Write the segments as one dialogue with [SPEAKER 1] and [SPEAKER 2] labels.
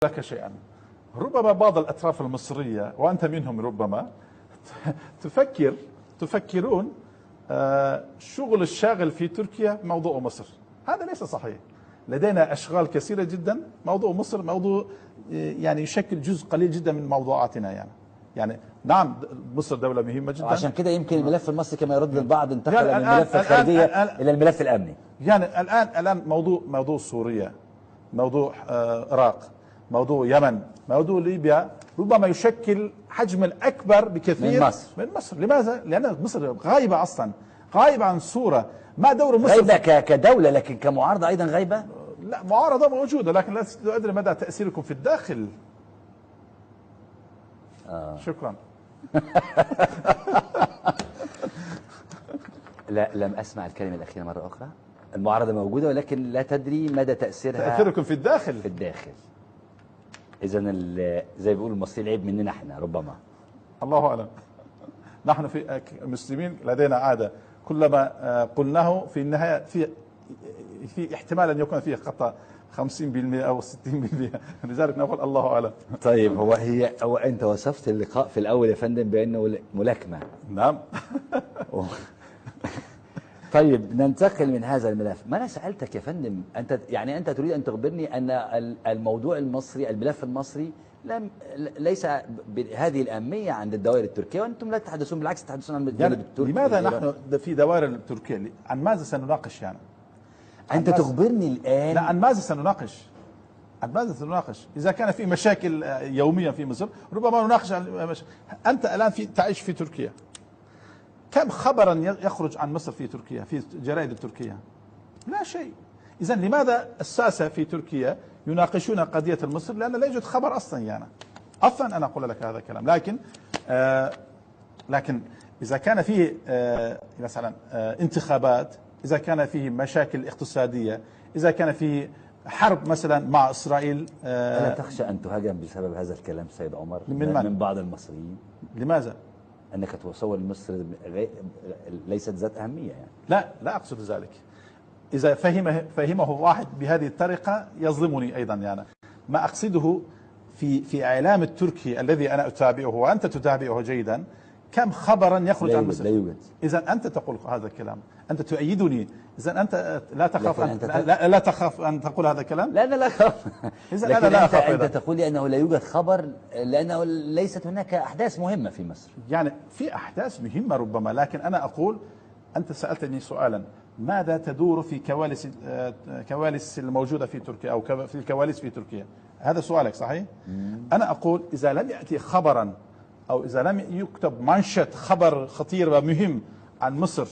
[SPEAKER 1] لك شيئا. ربما بعض الأطراف المصرية وأنت منهم ربما تفكرون الشغل الشاغل في تركيا موضوع مصر. هذا ليس صحيح. لدينا أشغال كثيرة جدا. موضوع مصر موضوع يعني يشكل جزء قليل جدا من موضوعاتنا يعني نعم مصر دولة مهمة جدا.
[SPEAKER 2] عشان كده يمكن الملف المصري كما يرد البعض انتقل من الملف الخارجية إلى الملف الأمني.
[SPEAKER 1] يعني الآن موضوع سوريا، موضوع العراق، موضوع يمن، موضوع ليبيا ربما يشكل حجم الأكبر بكثير من مصر. لماذا؟ لأن مصر غايبة أصلا، غايبة عن الصورة. ما دور مصر؟
[SPEAKER 2] غايبة كدولة، لكن كمعارضة أيضا غايبة؟
[SPEAKER 1] لا، معارضة موجودة لكن لا أدري مدى تأثيركم في الداخل. شكرا.
[SPEAKER 2] لا، لم أسمع الكلمة الأخيرة مرة أخرى. المعارضة موجودة ولكن لا تدري مدى
[SPEAKER 1] تأثيركم في الداخل.
[SPEAKER 2] في الداخل. إذا زي بيقولوا المصريين العيب مننا احنا ربما. الله
[SPEAKER 1] أعلم. نحن في مسلمين لدينا عادة كلما قلناه في النهاية في احتمال أن يكون فيه خطأ 50% أو 60%، لذلك نقول الله أعلم.
[SPEAKER 2] طيب هو أنت وصفت اللقاء في الأول يا فندم بأنه ملاكمة.
[SPEAKER 1] نعم.
[SPEAKER 2] طيب ننتقل من هذا الملف. ما أنا سألتك يا فندم، أنت تريد أن تخبرني أن الموضوع المصري، الملف المصري ليس بهذه الأهمية عند الدوائر التركية، وأنتم لا تتحدثون، بالعكس تتحدثون عن الجانب التركي.
[SPEAKER 1] لماذا نحن في دوائر التركية؟ عن ماذا سنناقش يعني؟
[SPEAKER 2] أنت تخبرني الآن.
[SPEAKER 1] لا، عن ماذا سنناقش؟ عن ماذا سنناقش؟ إذا كان في مشاكل يوميا في مصر ربما نناقش أنت الآن تعيش في تركيا. كم خبرا يخرج عن مصر في تركيا في الجرائد التركية؟ لا شيء. إذا لماذا الساسة في تركيا يناقشون قضية مصر؟ لأن لا يوجد خبر أصلا يعني. أصلا أنا أقول لك هذا الكلام. لكن إذا كان فيه مثلا انتخابات، إذا كان فيه مشاكل اقتصادية، إذا كان فيه حرب مثلا مع إسرائيل،
[SPEAKER 2] ألا تخشى أن تهاجم بسبب هذا الكلام سيد عمر من بعض المصريين؟
[SPEAKER 1] لماذا؟
[SPEAKER 2] أنك تصور مصر ليست ذات أهمية يعني.
[SPEAKER 1] لا أقصد ذلك. إذا فهمه واحد بهذه الطريقة يظلمني أيضا يعني. ما أقصده في إعلام التركي الذي أنا أتابعه وأنت تتابعه جيدا، كم خبرا يخرج عن مصر؟
[SPEAKER 2] لا يوجد.
[SPEAKER 1] إذا أنت تقول هذا الكلام، أنت تؤيدني، إذا أنت لا تخاف لا تخاف أن تقول هذا الكلام؟
[SPEAKER 2] لا أنا لا أخاف.
[SPEAKER 1] إذا أنا لا أخاف.
[SPEAKER 2] أنت تقول لي أنه لا يوجد خبر لأنه ليست هناك أحداث مهمة في مصر.
[SPEAKER 1] يعني في أحداث مهمة ربما، لكن أنا أقول أنت سألتني سؤالا: ماذا تدور في كواليس الموجودة في تركيا أو في الكواليس في تركيا؟ هذا سؤالك صحيح؟ أنا أقول إذا لم يأتي خبرا أو إذا لم يكتب منشط خبر خطير ومهم عن مصر،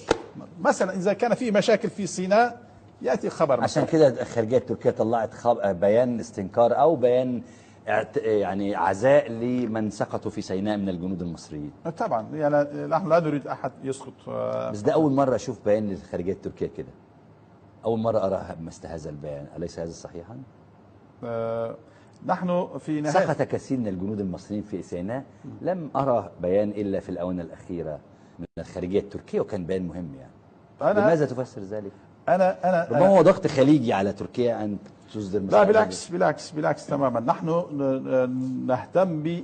[SPEAKER 1] مثلا إذا كان في مشاكل في سيناء يأتي خبر.
[SPEAKER 2] عشان كده الخارجية التركية طلعت بيان استنكار أو بيان يعني عزاء لمن سقطوا في سيناء من الجنود المصريين.
[SPEAKER 1] طبعا يعني نحن لا نريد أحد يسقط.
[SPEAKER 2] بس ده أول مرة أشوف بيان للخارجية التركية كده، أول مرة أراها مثل هذا البيان. أليس هذا صحيحا؟
[SPEAKER 1] نحن في نهاية
[SPEAKER 2] سقط كثير من الجنود المصريين في سيناء، لم أرى بيان إلا في الآونة الأخيرة من الخارجية التركية، وكان بيان مهم يعني. لماذا تفسر ذلك؟ ربما هو ضغط خليجي على تركيا أن تصدر
[SPEAKER 1] لا، بالعكس تماما. نحن نهتم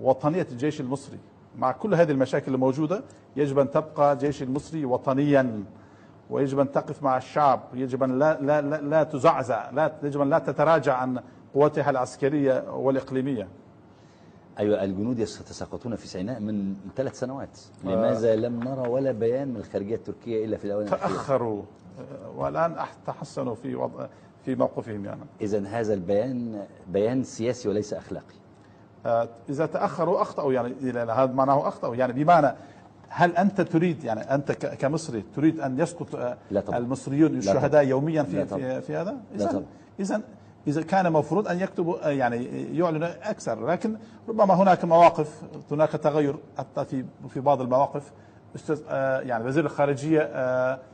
[SPEAKER 1] بوطنية الجيش المصري. مع كل هذه المشاكل الموجودة يجب أن تبقى الجيش المصري وطنيا، ويجب أن تقف مع الشعب، يجب أن لا تزعزع، يجب أن لا تتراجع عن قوتها العسكرية والإقليمية.
[SPEAKER 2] أيوة، الجنود يتساقطون في سيناء من 3 سنوات. لماذا لم نرى ولا بيان من الخارجية التركية إلا في الآونة الأخيرة؟
[SPEAKER 1] تأخروا والآن تحسنوا في موقفهم يعني.
[SPEAKER 2] إذن هذا البيان بيان سياسي وليس أخلاقي.
[SPEAKER 1] إذا تأخروا أخطأوا يعني، هذا معناه أخطأوا يعني. بمعنى هل أنت تريد يعني أنت كمصري تريد أن يسقط المصريون الشهداء يوميا في هذا؟ إذا كان مفروض أن يكتبوا يعني يعلنوا أكثر، لكن ربما هناك مواقف، هناك تغير حتى في بعض المواقف. أستاذ يعني وزير الخارجية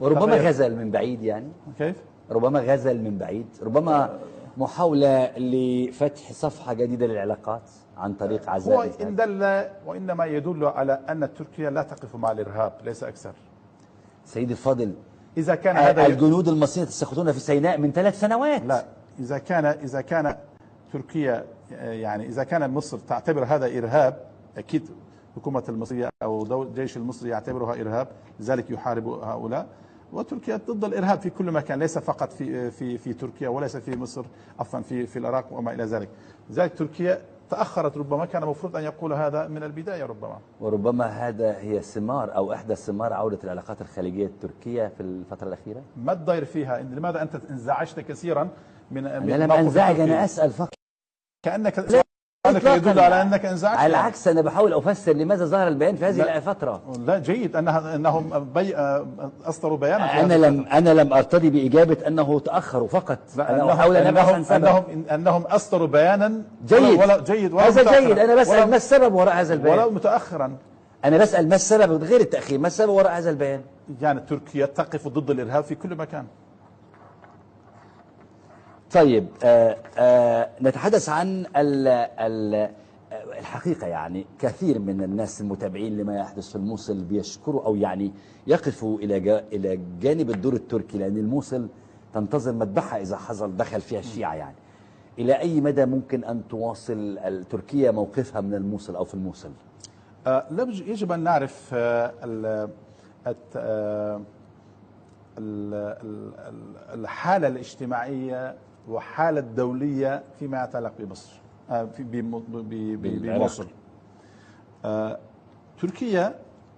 [SPEAKER 2] وربما غزل من بعيد يعني.
[SPEAKER 1] كيف؟
[SPEAKER 2] ربما غزل من بعيد، ربما محاولة لفتح صفحة جديدة للعلاقات عن طريق عزاء.
[SPEAKER 1] هو إن دل وإنما يدل على أن تركيا لا تقف مع الإرهاب، ليس أكثر.
[SPEAKER 2] سيدي الفاضل،
[SPEAKER 1] إذا كان هذا
[SPEAKER 2] الجنود المصريين يتساقطون في سيناء من 3 سنوات.
[SPEAKER 1] لا، إذا كان تركيا يعني إذا كان مصر تعتبر هذا إرهاب، أكيد الحكومة المصرية أو الجيش المصري يعتبرها إرهاب، لذلك يحارب هؤلاء. وتركيا ضد الإرهاب في كل مكان، ليس فقط في تركيا وليس في مصر، عفوا في العراق وما إلى ذلك. لذلك تركيا تأخرت، ربما كان المفروض أن يقول هذا من البداية ربما.
[SPEAKER 2] وربما هذا هي ثمار أو إحدى ثمار عودة العلاقات الخليجية التركية في الفترة الأخيرة.
[SPEAKER 1] ما الضير فيها؟ لماذا أنت انزعجت كثيرا من
[SPEAKER 2] أنا لم أنزعج، أنا أسأل فقط.
[SPEAKER 1] كأنك يدل على أنك انزعجت.
[SPEAKER 2] على العكس، أنا بحاول أفسر لماذا ظهر البيان في هذه الفترة.
[SPEAKER 1] لا جيد أنهم أصدروا بيانا.
[SPEAKER 2] أنا لم أرتضي بإجابة أنه تأخروا فقط.
[SPEAKER 1] أنا أحاول أن أبحث عن سبب. أنهم أصدروا بيانا.
[SPEAKER 2] جيد.
[SPEAKER 1] هذا
[SPEAKER 2] جيد. أنا بسأل ما السبب وراء هذا البيان.
[SPEAKER 1] ولو متأخرا.
[SPEAKER 2] أنا بسأل ما السبب غير التأخير، ما السبب وراء هذا البيان؟
[SPEAKER 1] يعني تركيا تقف ضد الإرهاب في كل مكان.
[SPEAKER 2] طيب نتحدث عن الحقيقة. يعني كثير من الناس المتابعين لما يحدث في الموصل بيشكروا أو يعني يقفوا إلى جانب الدور التركي، لأن الموصل تنتظر مذبحة إذا دخل فيها الشيعة. يعني إلى أي مدى ممكن أن تواصل تركيا موقفها من الموصل أو في الموصل؟
[SPEAKER 1] يجب أن نعرف الحالة الاجتماعية وحالة دولية فيما يتعلق بمصر بموصل. تركيا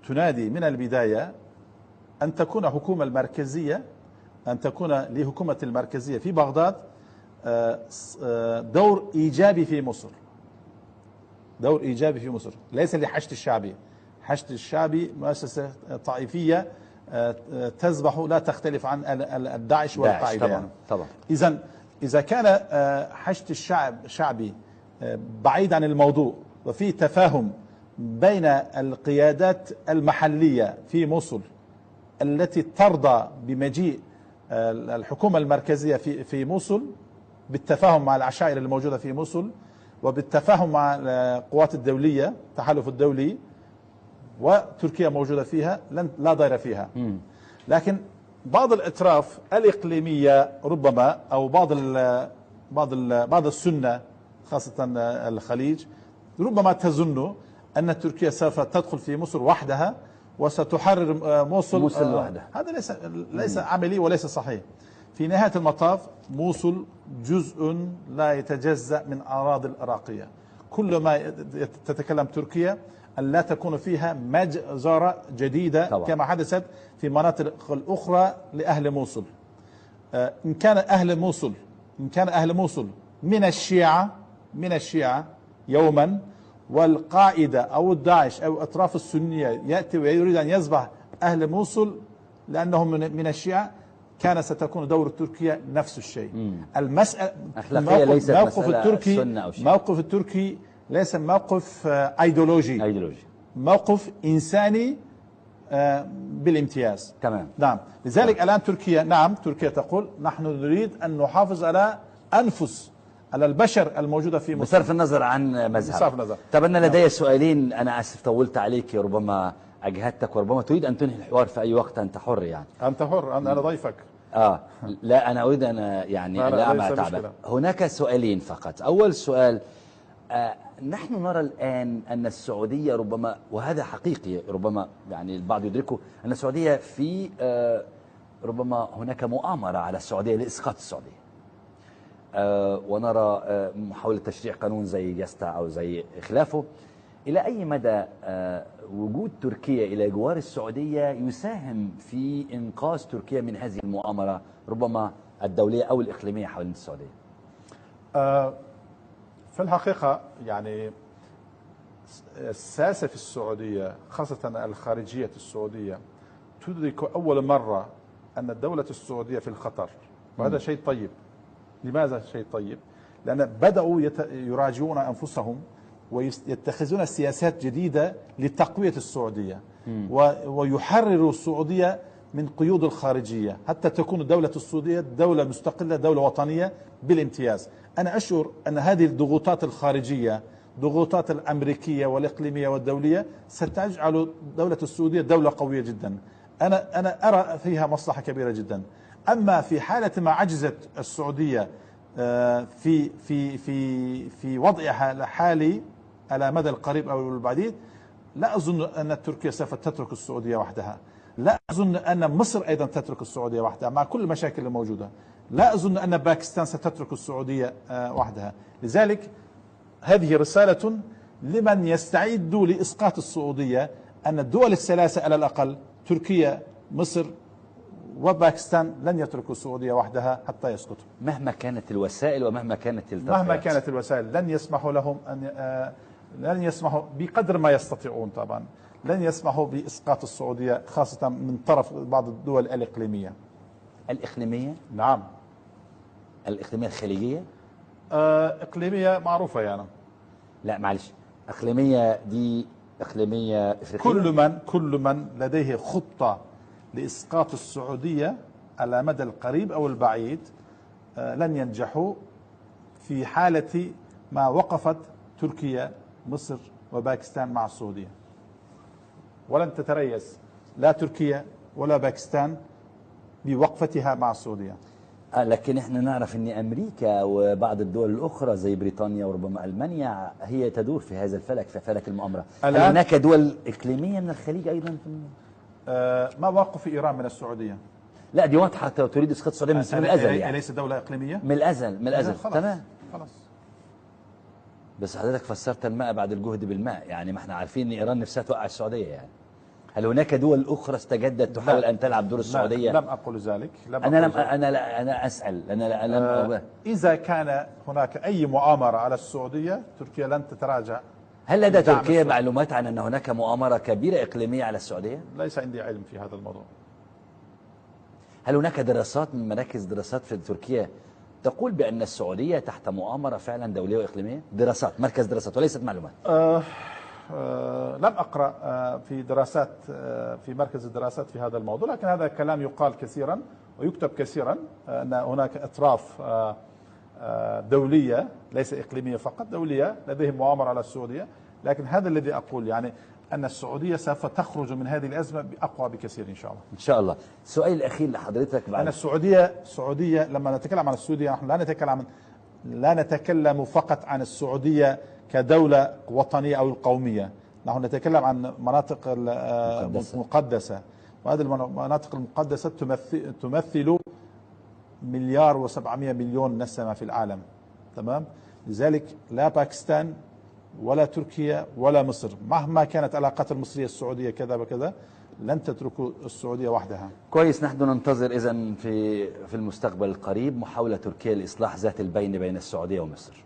[SPEAKER 1] تنادي من البداية أن تكون حكومة المركزية، أن تكون لحكومة المركزية في بغداد دور إيجابي في مصر، دور إيجابي في مصر، ليس لحشد الشعبي. حشد الشعبي مؤسسة طائفية تذبح، لا تختلف عن الداعش والقاعدة.
[SPEAKER 2] طبعا طبعا.
[SPEAKER 1] إذا كان حشد الشعبي بعيد عن الموضوع وفي تفاهم بين القيادات المحلية في موصل التي ترضى بمجيء الحكومة المركزية في موصل، بالتفاهم مع العشائر الموجودة في موصل وبالتفاهم مع القوات الدولية، التحالف الدولي، وتركيا موجودة فيها، لا ضير فيها. لكن بعض الأطراف الإقليمية ربما أو بعض السنة خاصة الخليج ربما تظن أن تركيا سوف تدخل في مصر وحدها وستحرر موصل
[SPEAKER 2] وحدها.
[SPEAKER 1] هذا ليس عملي وليس صحيح. في نهاية المطاف موصل جزء لا يتجزأ من أراضي العراقية. كل ما تتكلم تركيا أن لا تكون فيها مجزرة جديدة طبعا، كما حدثت في مناطق الأخرى لأهل موصل. إن كان أهل موصل من الشيعة يوما، والقاعدة أو الداعش أو أطراف السنية يأتي ويريد أن يذبح أهل موصل لأنهم من الشيعة، كان ستكون دور تركيا نفس الشيء. المسألة موقف التركي ليس موقف ايديولوجي، موقف انساني بالامتياز.
[SPEAKER 2] تمام.
[SPEAKER 1] نعم. لذلك الان تركيا تقول نحن نريد ان نحافظ على انفس على البشر الموجوده في مصر
[SPEAKER 2] بصرف النظر عن مذهب. طب انا لدي سؤالين، انا اسف طولت عليك، ربما اجهدتك وربما تريد ان تنهي الحوار في اي وقت، انت حر يعني.
[SPEAKER 1] انت حر، انا ضيفك.
[SPEAKER 2] لا انا اريد ان يعني لا اعمل تعبك. هناك سؤالين فقط. اول سؤال، نحن نرى الآن أن السعودية ربما، وهذا حقيقي، ربما يعني البعض يدركه، أن السعودية في ربما هناك مؤامرة على السعودية لإسقاط السعودية، ونرى محاولة تشريع قانون زي يستا أو زي خلافه. إلى أي مدى وجود تركيا إلى جوار السعودية يساهم في إنقاذ تركيا من هذه المؤامرة ربما الدولية أو الإقليمية حول السعودية؟
[SPEAKER 1] في الحقيقة يعني السياسة في السعودية خاصة الخارجية السعودية تدرك أول مرة أن الدولة السعودية في الخطر، وهذا شيء طيب. لماذا شيء طيب؟ لأن بدأوا يراجعون أنفسهم ويتخذون سياسات جديدة لتقوية السعودية ويحرروا السعودية من قيود الخارجية حتى تكون الدولة السعودية دولة مستقلة، دولة وطنية بالامتياز. أنا أشعر أن هذه الضغوطات الخارجية، ضغوطات الأمريكية والإقليمية والدولية، ستجعل دولة السعودية دولة قوية جدا. أنا أرى فيها مصلحة كبيرة جدا. أما في حالة ما عجزت السعودية في وضعها الحالي على مدى القريب أو البعيد، لا أظن أن تركيا سوف تترك السعودية وحدها، لا أظن أن مصر أيضا تترك السعودية وحدها مع كل المشاكل الموجودة، لا أظن أن باكستان ستترك السعودية وحدها. لذلك هذه رسالة لمن يستعد لإسقاط السعودية، أن الدول الثلاثة على الأقل تركيا مصر وباكستان لن يتركوا السعودية وحدها حتى يسقطوا
[SPEAKER 2] مهما كانت الوسائل ومهما كانت التضحيات.
[SPEAKER 1] مهما كانت الوسائل لن يسمحوا لهم لن يسمحوا بقدر ما يستطيعون، طبعا لن يسمحوا بإسقاط السعودية، خاصة من طرف بعض الدول الإقليمية.
[SPEAKER 2] الإقليمية؟
[SPEAKER 1] نعم.
[SPEAKER 2] الإقليمية الخليجية؟
[SPEAKER 1] إقليمية معروفة يعني.
[SPEAKER 2] لا معلش، إقليمية دي إقليمية إفريقية؟
[SPEAKER 1] كل من لديه خطة لإسقاط السعودية على مدى القريب أو البعيد لن ينجحوا في حالة ما وقفت تركيا مصر وباكستان مع السعودية، ولن تتريث لا تركيا ولا باكستان بوقفتها مع السعودية.
[SPEAKER 2] لكن احنا نعرف ان امريكا وبعض الدول الاخرى زي بريطانيا وربما المانيا هي تدور في هذا الفلك، في فلك المؤامرة. هل هناك دول اقليمية من الخليج ايضا في
[SPEAKER 1] ما موقف ايران من السعودية؟
[SPEAKER 2] لا دي واضحة، تريد اسقاط السعودية من الازل يعني.
[SPEAKER 1] ليس دولة اقليمية
[SPEAKER 2] من الازل تمام
[SPEAKER 1] خلاص.
[SPEAKER 2] بس حضرتك فسرت الماء بعد الجهد بالماء، يعني ما احنا عارفين ان ايران نفسها توقع السعودية يعني. هل هناك دول أخرى استجدت تحاول أن تلعب دور السعودية؟
[SPEAKER 1] لم أقل ذلك.
[SPEAKER 2] أنا أسأل، أنا لم
[SPEAKER 1] إذا كان هناك أي مؤامرة على السعودية تركيا لن تتراجع.
[SPEAKER 2] هل لدى تركيا معلومات عن أن هناك مؤامرة كبيرة إقليمية على السعودية؟
[SPEAKER 1] ليس عندي علم في هذا الموضوع.
[SPEAKER 2] هل هناك دراسات من مراكز دراسات في تركيا تقول بأن السعودية تحت مؤامرة فعلا دولية وإقليمية؟ دراسات، مركز دراسات وليست معلومات.
[SPEAKER 1] لم أقرأ في دراسات في مركز الدراسات في هذا الموضوع، لكن هذا كلام يقال كثيرا ويكتب كثيرا، أن هناك أطراف دولية ليس إقليمية فقط، دولية لديهم مؤامرة على السعودية. لكن هذا الذي أقول يعني أن السعودية سوف تخرج من هذه الأزمة بأقوى بكثير إن شاء الله.
[SPEAKER 2] إن شاء الله. السؤال الأخير لحضرتك بعد.
[SPEAKER 1] أن السعودية لما نتكلم عن السعودية نحن لا نتكلم فقط عن السعودية كدولة وطنية أو القومية، نحن نتكلم عن مناطق مقدسة، وهذه المناطق المقدسة تمثل 1,700,000,000 نسمة في العالم. تمام. لذلك لا باكستان ولا تركيا ولا مصر مهما كانت علاقات المصرية السعودية كذا وكذا لن تتركوا السعودية وحدها.
[SPEAKER 2] كويس. نحن ننتظر إذن في المستقبل القريب محاولة تركيا لإصلاح ذات البين بين السعودية ومصر.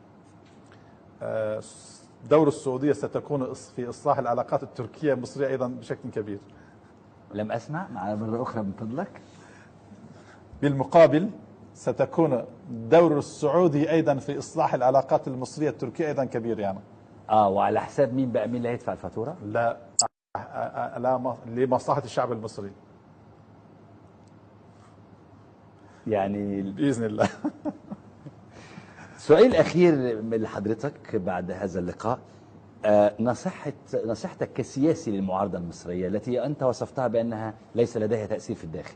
[SPEAKER 1] دور السعودية ستكون في إصلاح العلاقات التركية المصرية أيضا بشكل كبير.
[SPEAKER 2] لم أسمع معنا مرة أخرى من فضلك.
[SPEAKER 1] بالمقابل ستكون دور السعودي أيضا في إصلاح العلاقات المصرية التركية أيضا كبير يعني.
[SPEAKER 2] وعلى حساب مين بقى؟ مين اللي هيدفع الفاتورة؟
[SPEAKER 1] لا لمصلحة الشعب المصري
[SPEAKER 2] يعني
[SPEAKER 1] بإذن الله.
[SPEAKER 2] سؤال أخير من حضرتك بعد هذا اللقاء، نصيحتك كسياسي للمعارضة المصرية التي أنت وصفتها بأنها ليس لديها تأثير في الداخل.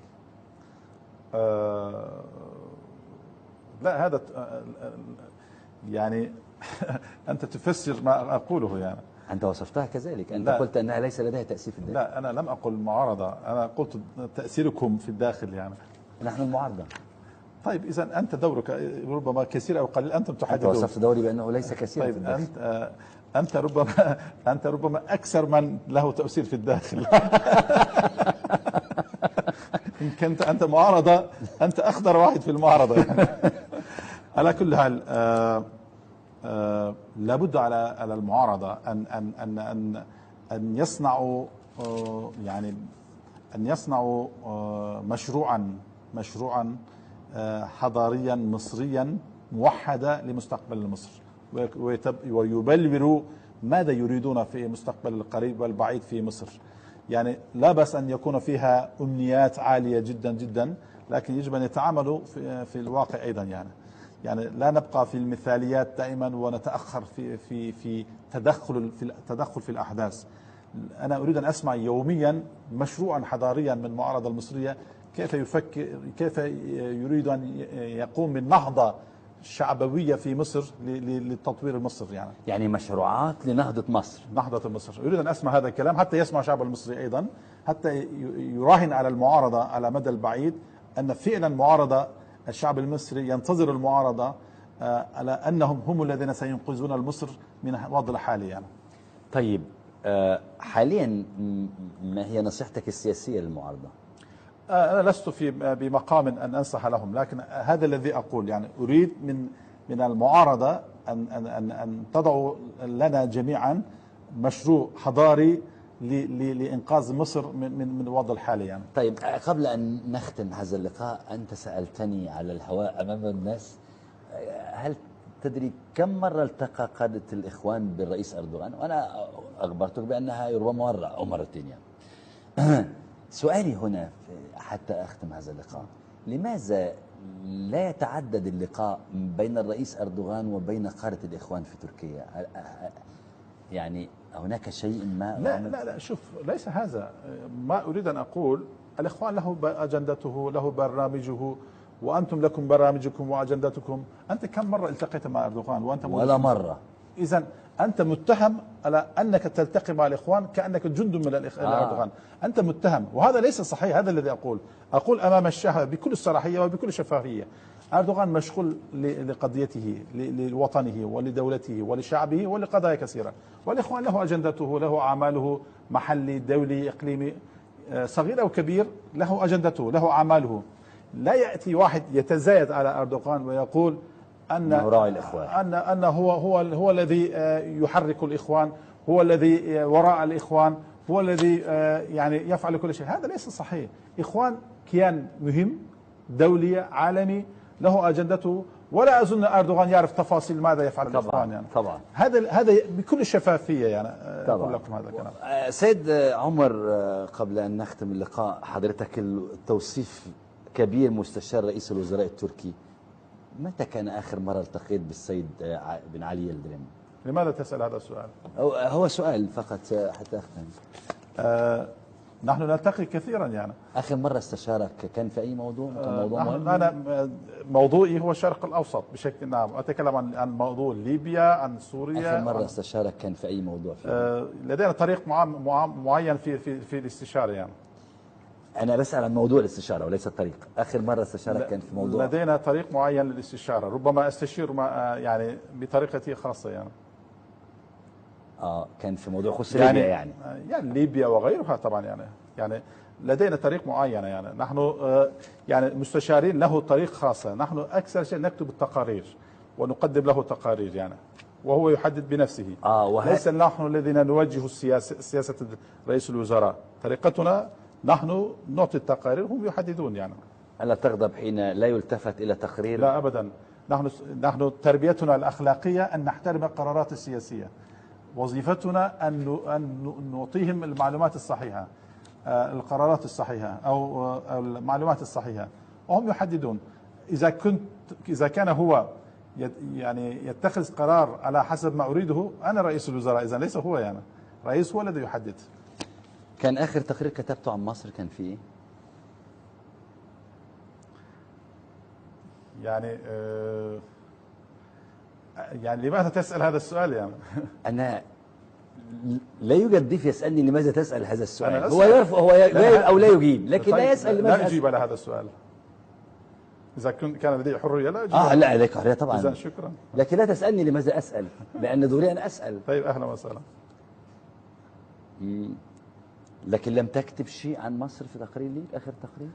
[SPEAKER 1] لا هذا يعني أنت تفسر ما أقوله يعني.
[SPEAKER 2] أنت وصفتها كذلك، أنت قلت أنها ليس لديها تأثير في الداخل.
[SPEAKER 1] لا أنا لم أقل معارضة، أنا قلت تأثيركم في الداخل يعني.
[SPEAKER 2] نحن المعارضة.
[SPEAKER 1] طيب إذا أنت دورك ربما كثير أو قليل، أنتم تحددون.
[SPEAKER 2] أنت وصفت دوري بأنه ليس كثيرا
[SPEAKER 1] طيب
[SPEAKER 2] في الداخل.
[SPEAKER 1] أنت ربما أكثر من له تأثير في الداخل. إن كنت أنت معارضة أنت أخضر واحد في المعارضة يعني. على كل حال لابد على المعارضة أن يصنعوا يعني أن يصنعوا مشروعا حضاريا مصريا موحدا لمستقبل مصر، ويبلوروا ماذا يريدون في المستقبل القريب والبعيد في مصر. يعني لا بأس أن يكون فيها أمنيات عالية جدا جدا، لكن يجب أن يتعاملوا في الواقع أيضا يعني لا نبقى في المثاليات دائما ونتأخر في تدخل في الأحداث. أنا أريد أن أسمع يوميا مشروعا حضاريا من المعارضة المصرية، كيف يفكر، كيف يريد أن يقوم بالنهضة شعبوية في مصر لتطوير مصر
[SPEAKER 2] يعني مشروعات لنهضة مصر.
[SPEAKER 1] نهضة مصر. أريد أن أسمع هذا الكلام حتى يسمع الشعب المصري أيضا، حتى يراهن على المعارضة على مدى البعيد أن فعلا معارضة الشعب المصري ينتظر المعارضة على أنهم هم الذين سينقذون مصر من الوضع الحالي
[SPEAKER 2] طيب حاليا ما هي نصيحتك السياسية للمعارضة؟
[SPEAKER 1] أنا لست بمقام أن أنصح لهم، لكن هذا الذي أقول أريد من المعارضة أن تضعوا لنا جميعا مشروع حضاري لإنقاذ مصر من الوضع الحالي
[SPEAKER 2] طيب قبل أن نختم هذا اللقاء، أنت سألتني على الهواء أمام الناس، هل تدري كم مرة التقى قادة الإخوان بالرئيس أردوغان؟ وأنا أخبرتك بأنها ربما مرة أو مرتين سؤالي هنا حتى أختم هذا اللقاء، لماذا لا يتعدد اللقاء بين الرئيس أردوغان وبين قادة الإخوان في تركيا؟ يعني هناك شيء ما
[SPEAKER 1] لا شوف، ليس هذا ما أريد أن أقول. الإخوان له أجندته، له برنامجه، وأنتم لكم برامجكم وأجندتكم. أنت كم مرة التقيت مع أردوغان وأنت
[SPEAKER 2] ولا مرة؟
[SPEAKER 1] إذن أنت متهم على أنك تلتقي مع الإخوان كأنك جند من أردوغان. أنت متهم، وهذا ليس صحيح. هذا الذي أقول أمام الشعب بكل الصراحية وبكل شفافية. أردوغان مشغول لقضيته، لوطنه ولدولته ولشعبه ولقضايا كثيرة، والإخوان له أجندته، له أعماله، محلي دولي إقليمي، صغير أو كبير، له أجندته، له أعماله. لا يأتي واحد يتزايد على أردوغان ويقول أن هو الذي يحرك الإخوان، هو الذي وراء الإخوان، هو الذي يفعل كل شيء. هذا ليس صحيح. إخوان كيان مهم دولي عالمي له أجندته، ولا أظن أردوغان يعرف تفاصيل ماذا يفعل الإخوان
[SPEAKER 2] طبعا
[SPEAKER 1] هذا بكل شفافية أقول لكم هذا الكلام.
[SPEAKER 2] سيد عمر، قبل أن نختم اللقاء، حضرتك التوصيف كبير مستشار رئيس الوزراء التركي، متى كان آخر مرة التقيت بالسيد بن علي يلدريم؟
[SPEAKER 1] لماذا تسأل هذا السؤال؟
[SPEAKER 2] هو سؤال فقط حتى أختم.
[SPEAKER 1] نحن نلتقي كثيرا
[SPEAKER 2] آخر مرة استشارك كان في أي موضوع؟ كان موضوع مهم؟
[SPEAKER 1] أنا موضوعي هو الشرق الأوسط بشكل عام، أتكلم عن موضوع ليبيا، عن سوريا.
[SPEAKER 2] آخر مرة استشارك كان في أي موضوع؟
[SPEAKER 1] لدينا طريق معين في الاستشارة
[SPEAKER 2] أنا بسأل عن موضوع الاستشارة وليس الطريق. آخر مرة استشارك كان في موضوع؟
[SPEAKER 1] لدينا طريق معين للاستشارة، ربما أستشير بطريقتي خاصة
[SPEAKER 2] كان في موضوع خصوصي ليبيا
[SPEAKER 1] يعني ليبيا وغيرها طبعا يعني لدينا طريق معين نحن مستشارين له طريق خاصة. نحن أكثر شيء نكتب التقارير ونقدم له تقارير وهو يحدد بنفسه. ليس نحن الذين نوجه سياسة رئيس الوزراء. طريقتنا نحن نعطي التقارير، هم يحددون
[SPEAKER 2] ألا تغضب حين لا يلتفت إلى تقرير؟
[SPEAKER 1] لا أبدا. نحن تربيتنا الأخلاقية أن نحترم القرارات السياسية. وظيفتنا أن نعطيهم المعلومات الصحيحة، القرارات الصحيحة أو المعلومات الصحيحة، وهم يحددون. إذا كان هو يتخذ قرار على حسب ما أريده، أنا رئيس الوزراء، إذا ليس هو رئيس، هو الذي يحدد.
[SPEAKER 2] كان آخر تقرير كتبته عن مصر كان فيه
[SPEAKER 1] لماذا تسأل هذا السؤال
[SPEAKER 2] أنا لا يوجد ضيف يسألني لماذا تسأل هذا السؤال. هو يرفض، هو يجيب أو لا يجيب، لكن لا يسأل لماذا.
[SPEAKER 1] لا أجيب على هذا السؤال. إذا كان لدي حرية لا أجيب.
[SPEAKER 2] لا لديك حرية طبعا.
[SPEAKER 1] إذا شكرا.
[SPEAKER 2] لكن لا تسألني لماذا أسأل، لأن دوري أن أسأل.
[SPEAKER 1] طيب أهلا وسهلا.
[SPEAKER 2] لكن لم تكتب شيء عن مصر في تقرير ليك، آخر تقرير؟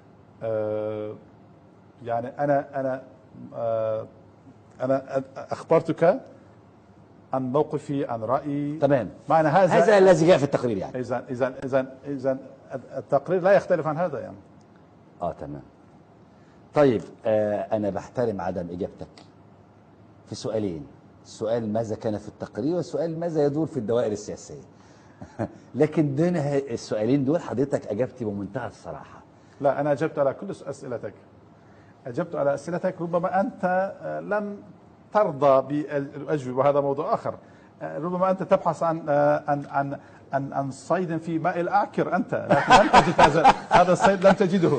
[SPEAKER 1] أنا أخبرتك عن موقفي، عن رأيي.
[SPEAKER 2] تمام.
[SPEAKER 1] معنى
[SPEAKER 2] هذا الذي جاء في التقرير
[SPEAKER 1] إذا التقرير لا يختلف عن هذا
[SPEAKER 2] تمام. طيب أنا بحترم عدم إجابتك في سؤالين، سؤال ماذا كان في التقرير، وسؤال ماذا يدور في الدوائر السياسية. لكن دون السؤالين دول حضرتك أجبتي بمنتهى الصراحة.
[SPEAKER 1] لا، أنا أجبت على كل أسئلتك. أجبت على أسئلتك. ربما أنت لم ترضى بالأجوبة، وهذا موضوع آخر. ربما أنت تبحث عن صيد في ماء الأعكر أنت، لكن لم تجد هذا الصيد، لم تجده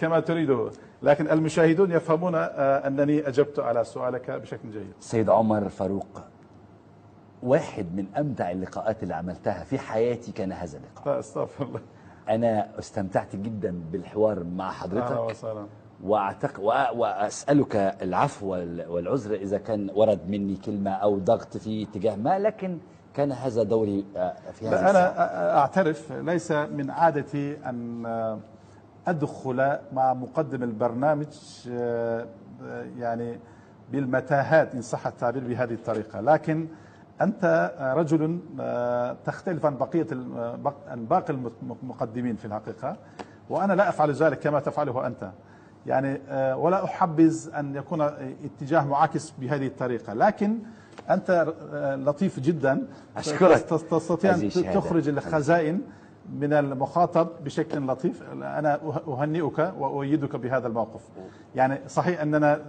[SPEAKER 1] كما تريده. لكن المشاهدون يفهمون أنني أجبت على سؤالك بشكل جيد.
[SPEAKER 2] سيد عمر فاروق، واحد من أمتع اللقاءات اللي عملتها في حياتي كان هذا اللقاء.
[SPEAKER 1] لا استغفر الله.
[SPEAKER 2] أنا استمتعت جدا بالحوار مع حضرتك.
[SPEAKER 1] أهلا وسهلا.
[SPEAKER 2] وأسألك العفو والعذر إذا كان ورد مني كلمة أو ضغط في اتجاه ما، لكن كان هذا دوري في هذا.
[SPEAKER 1] أنا أعترف ليس من عادتي أن أدخل مع مقدم البرنامج يعني بالمتاهات إن صح التعبير بهذه الطريقة، لكن أنت رجل تختلف عن باقي المقدمين في الحقيقة، وأنا لا أفعل ذلك كما تفعله أنت، يعني ولا أحبذ أن يكون اتجاه معاكس بهذه الطريقة، لكن أنت لطيف جدا.
[SPEAKER 2] أشكرك.
[SPEAKER 1] تستطيع أن تخرج الخزائن من المخاطب بشكل لطيف. أنا أهنئك وأؤيدك بهذا الموقف. يعني صحيح أننا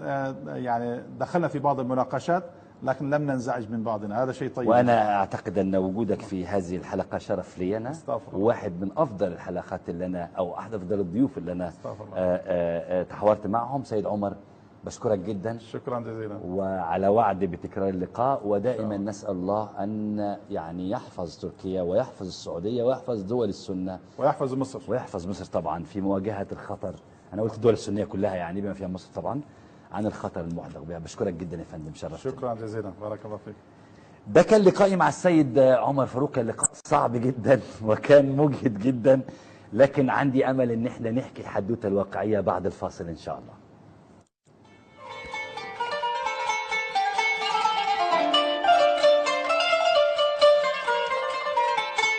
[SPEAKER 1] يعني دخلنا في بعض المناقشات لكن لم ننزعج من بعضنا، هذا شيء طيب.
[SPEAKER 2] وأنا أعتقد أن وجودك في هذه الحلقة شرف لي أنا، وواحد من أفضل الحلقات اللي أنا أو أحد أفضل الضيوف اللي أنا تحاورت معهم. سيد عمر بشكرك جدا.
[SPEAKER 1] شكرا جزيلا.
[SPEAKER 2] وعلى وعد بتكرار اللقاء، ودائما نسأل الله أن يعني يحفظ تركيا ويحفظ السعودية ويحفظ دول السنة
[SPEAKER 1] ويحفظ مصر.
[SPEAKER 2] ويحفظ مصر طبعا في مواجهة الخطر. أنا قلت الدول السنية كلها يعني بما فيها مصر طبعا، عن الخطر المحدق بها. بشكرك جدا يا فندم، شرفتني.
[SPEAKER 1] شكرا جزيلا، بارك الله فيك.
[SPEAKER 2] ده كان لقائي مع السيد عمر فاروق. كان لقاء صعب جدا وكان مجهد جدا، لكن عندي أمل ان احنا نحكي الحدوتة الواقعية بعد الفاصل إن شاء الله.